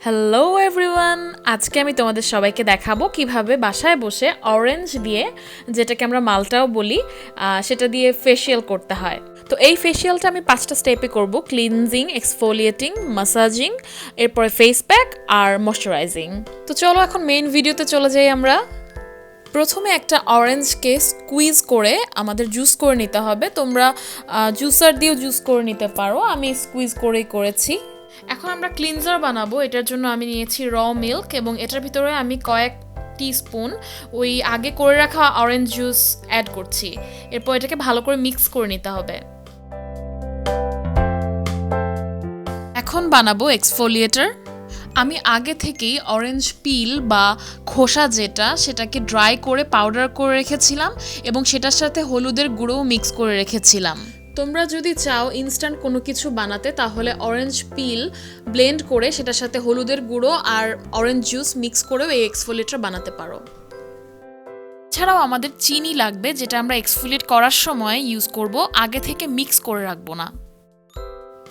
Hello everyone, আজকে আমি তোমাদের সবাইকে দেখাবো কিভাবে বাসায় বসে অরেঞ্জ দিয়ে, যেটাকে আমরা মালটাও বলি, সেটা দিয়ে ফেসিয়াল করতে হয়। তো এই ফেসিয়ালটা আমি 5টা স্টেপে করব: ক্লিনজিং, এক্সফোলিয়েটিং, মাসাজিং, এরপরে ফেস প্যাক আর ময়শ্চারাইজিং। তো চলো এখন মেইন ভিডিওতে চলে যাই আমরা। প্রথমে একটা অরেঞ্জকে স্কুইজ করে আমাদের জুস করে নিতে হবে। তোমরা জুসার দিয়েও জুস করে নিতে পারো, আমি স্কুইজ করেই করেছি। এখন আমরা ক্লিনজার বানাবো। এটার জন্য আমি নিয়েছি র মিল্ক এবং এটার ভিতরে আমি কয়েক টিস্পুন ওই আগে করে রাখা অরেঞ্জ জুস অ্যাড করছি। এরপর এটাকে ভালো করে মিক্স করে নিতে হবে। এখন বানাবো এক্সফোলিয়েটার। আমি আগে থেকেই অরেঞ্জ পিল বা খোসা সেটাকে ড্রাই করে পাউডার করে রেখেছিলাম এবং সেটার সাথে হলুদের গুঁড়োও মিক্স করে রেখেছিলাম। তোমরা যদি চাও ইনস্ট্যান্ট কোনো কিছু বানাতে, তাহলে অরেঞ্জ পিল ব্লেন্ড করে সেটার সাথে হলুদের গুঁড়ো আর অরেঞ্জ জুস মিক্স করেও এই এক্সফোলিয়েটার বানাতে পারো। এছাড়াও আমাদের চিনি লাগবে, যেটা আমরা এক্সফোলিয়েট করার সময় ইউজ করব, আগে থেকে মিক্স করে রাখবো না।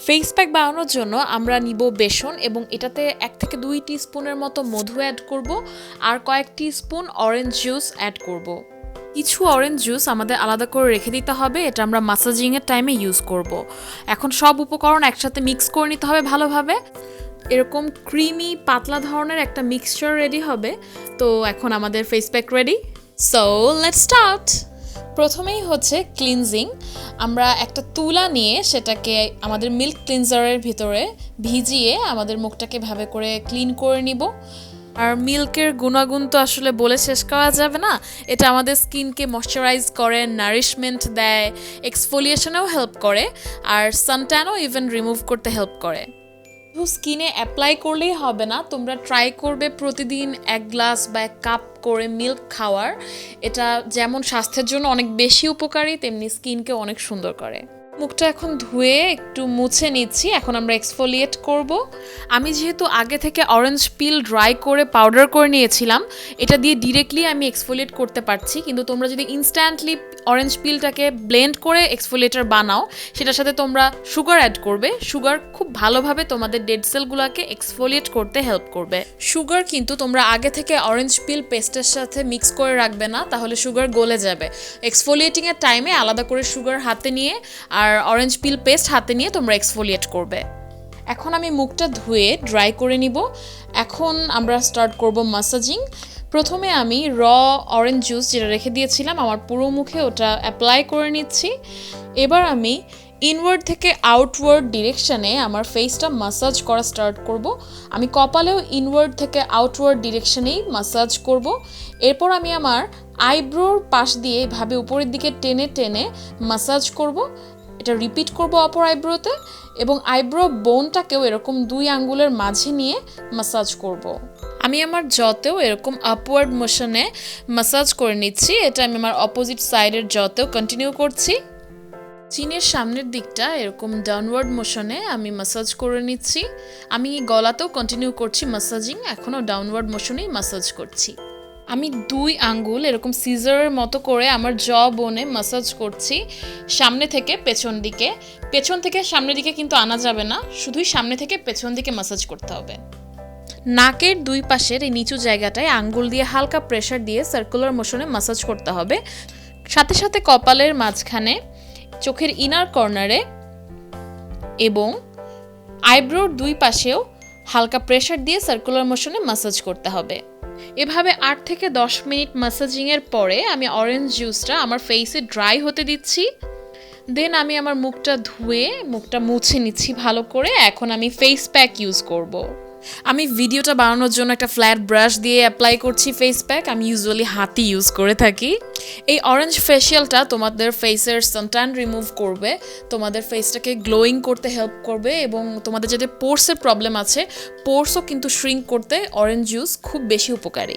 ফেস প্যাক বানানোর জন্য আমরা নিব বেসন এবং এটাতে 1 থেকে 2 টিস্পুনের মতো মধু অ্যাড করব আর কয়েক টিস্পুন অরেঞ্জ জুস অ্যাড করব। কিছু অরেঞ্জ জুস আমাদের আলাদা করে রেখে দিতে হবে, এটা আমরা মাসাজিংয়ের টাইমে ইউজ করব। এখন সব উপকরণ একসাথে মিক্স করে নিতে হবে ভালোভাবে। এরকম ক্রিমি পাতলা ধরনের একটা মিক্সচার রেডি হবে। তো এখন আমাদের face pack ready. So let's start. প্রথমেই হচ্ছে ক্লিনজিং। আমরা একটা তুলা নিয়ে সেটাকে আমাদের মিল্ক ক্লিনজারের ভিতরে ভিজিয়ে আমাদের মুখটাকে ভাবে করে ক্লিন করে নিব। আর মিল্কের গুণাগুণ তো আসলে বলে শেষ করা যাবে না। এটা আমাদের স্কিনকে ময়শ্চারাইজ করে, নারিশমেন্ট দেয়, এক্সফোলিয়েশনেও হেল্প করে আর সানট্যানও ইভেন রিমুভ করতে হেল্প করে। স্কিনে অ্যাপ্লাই করলেই হবে না, তোমরা ট্রাই করবে প্রতিদিন 1 গ্লাস বা 1 কাপ করে মিল্ক খাওয়ার। এটা যেমন স্বাস্থ্যের জন্য অনেক বেশি উপকারী, তেমনি স্কিনকে অনেক সুন্দর করে। মুখটা এখন ধুয়ে একটু মুছে নিচ্ছি। এখন আমরা এক্সফোলিয়েট করব। আমি যেহেতু আগে থেকে অরেঞ্জ পিল ড্রাই করে পাউডার করে নিয়েছিলাম, এটা দিয়ে ডিরেক্টলি আমি এক্সফোলিয়েট করতে পারছি। কিন্তু তোমরা যদি ইনস্ট্যান্টলি অরেঞ্জ পিলটাকে ব্লেন্ড করে এক্সফোলিয়েটার বানাও, সেটার সাথে তোমরা সুগার অ্যাড করবে। সুগার খুব ভালোভাবে তোমাদের ডেড সেলগুলোকে এক্সফোলিয়েট করতে হেল্প করবে। সুগার কিন্তু তোমরা আগে থেকে অরেঞ্জ পিল পেস্টের সাথে মিক্স করে রাখবে না, তাহলে সুগার গলে যাবে। এক্সফোলিয়েটিংয়ের টাইমে আলাদা করে সুগার হাতে নিয়ে আর অরেঞ্জ পিল পেস্ট হাতে নিয়ে তোমরা এক্সফোলিয়েট করবে। এখন আমি মুখটা ধুয়ে ড্রাই করে নিব। এখন আমরা স্টার্ট করব মাসাজিং। প্রথমে আমি র অরেঞ্জ জুস যেটা রেখে দিয়েছিলাম আমার পুরো মুখে ওটা অ্যাপ্লাই করে নিচ্ছি। এবার আমি ইনওয়ার্ড থেকে আউটওয়ার্ড ডিরেকশানে আমার ফেসটা মাসাজ করা স্টার্ট করব। আমি কপালেও ইনওয়ার্ড থেকে আউটওয়ার্ড ডিরেকশানেই মাসাজ করব। এরপর আমি আমার আইব্রোর পাশ দিয়ে এভাবে উপরের দিকে টেনে টেনে মাসাজ করব। এটা রিপিট করব অপর আইব্রোতে এবং আইব্রো বোনটাকেও এরকম 2 আঙ্গুলের মাঝে নিয়ে মাসাজ করব। আমি আমার জতেও এরকম আপওয়ার্ড মোশনে মাসাজ করে নিচ্ছি। এটা আমি আমার অপোজিট সাইডের জতেও কন্টিনিউ করছি। চিনের সামনের দিকটা এরকম ডাউনওয়ার্ড মোশনে আমি মাসাজ করে নিচ্ছি। আমি গলাতেও কন্টিনিউ করছি মাসাজিং, এখনও ডাউনওয়ার্ড মোশনেই মাসাজ করছি। আমি 2 আঙ্গুল এরকম সিজারের মতো করে আমার জ বোনে মাসাজ করছি, সামনে থেকে পেছন দিকে। পেছন থেকে সামনের দিকে কিন্তু আনা যাবে না, শুধুই সামনে থেকে পেছন দিকে মাসাজ করতে হবে। নাকের 2 পাশের এই নিচু জায়গাটায় আঙ্গুল দিয়ে হালকা প্রেসার দিয়ে সার্কুলার মোশনে মাসাজ করতে হবে। সাথে সাথে কপালের মাঝখানে, চোখের ইনার কর্নারে এবং আইব্রোর 2 পাশেও হালকা প্রেসার দিয়ে সার্কুলার মোশনে মাসাজ করতে হবে। এভাবে 8 থেকে 10 মিনিট মাসাজিংয়ের পরে আমি অরেঞ্জ জুসটা আমার ফেসে ড্রাই হতে দিচ্ছি। দেন আমি আমার মুখটা ধুয়ে মুখটা মুছে নিচ্ছি ভালো করে। এখন আমি ফেস প্যাক ইউজ করব। আমি ভিডিওটা বানানোর জন্য একটা ফ্ল্যাট ব্রাশ দিয়ে অ্যাপ্লাই করছি ফেস প্যাক। আমি ইউজুয়ালি হাতই ইউজ করে থাকি। এই অরেঞ্জ ফেসিয়ালটা তোমাদের ফেসের সানট্যান রিমুভ করবে, তোমাদের ফেসটাকে গ্লোয়িং করতে হেল্প করবে এবং তোমাদের যাদের পোর্সের প্রবলেম আছে, পোর্সও কিন্তু শ্রিঙ্ক করতে অরেঞ্জ জুস খুব বেশি উপকারী।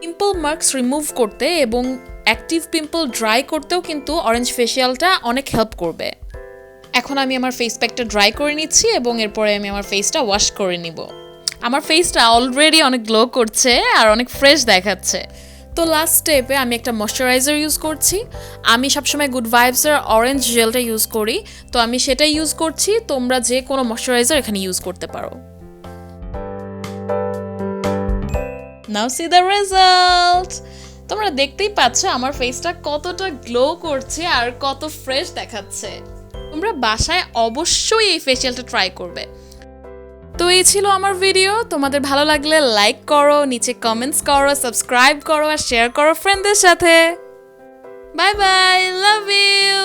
পিম্পল মার্কস রিমুভ করতে এবং অ্যাক্টিভ পিম্পল ড্রাই করতেও কিন্তু অরেঞ্জ ফেসিয়ালটা অনেক হেল্প করবে। এখন আমি আমার ফেস প্যাকটা ড্রাই করে নিচ্ছি এবং এরপরে আমি আমার ফেসটা ওয়াশ করে নিব। আমার ফেসটা অলরেডি অনেক গ্লো করছে আর অনেক ফ্রেশ দেখাচ্ছে। তো লাস্ট স্টেপে আমি একটা ময়শ্চারাইজার ইউজ করছি। আমি সবসময় গুড ভাইবসের অরেঞ্জ জেলটা ইউজ করি, তো আমি সেটাই ইউজ করছি। তোমরা যে কোনো ময়শ্চারাইজার এখানে ইউজ করতে পারো। নাও সি দ্য রেজাল্ট। তোমরা দেখতেই পাচ্ছ আমার ফেসটা কতটা গ্লো করছে আর কত ফ্রেশ দেখাচ্ছে। তোমরা বাসায় অবশ্যই এই ফেসিয়ালটা ট্রাই করবে। তো এই ছিল আমার ভিডিও। তোমাদের ভালো লাগলে লাইক করো, নিচে কমেন্টস করো, সাবস্ক্রাইব করো আর শেয়ার করো ফ্রেন্ডদের সাথে। Bye bye, love you.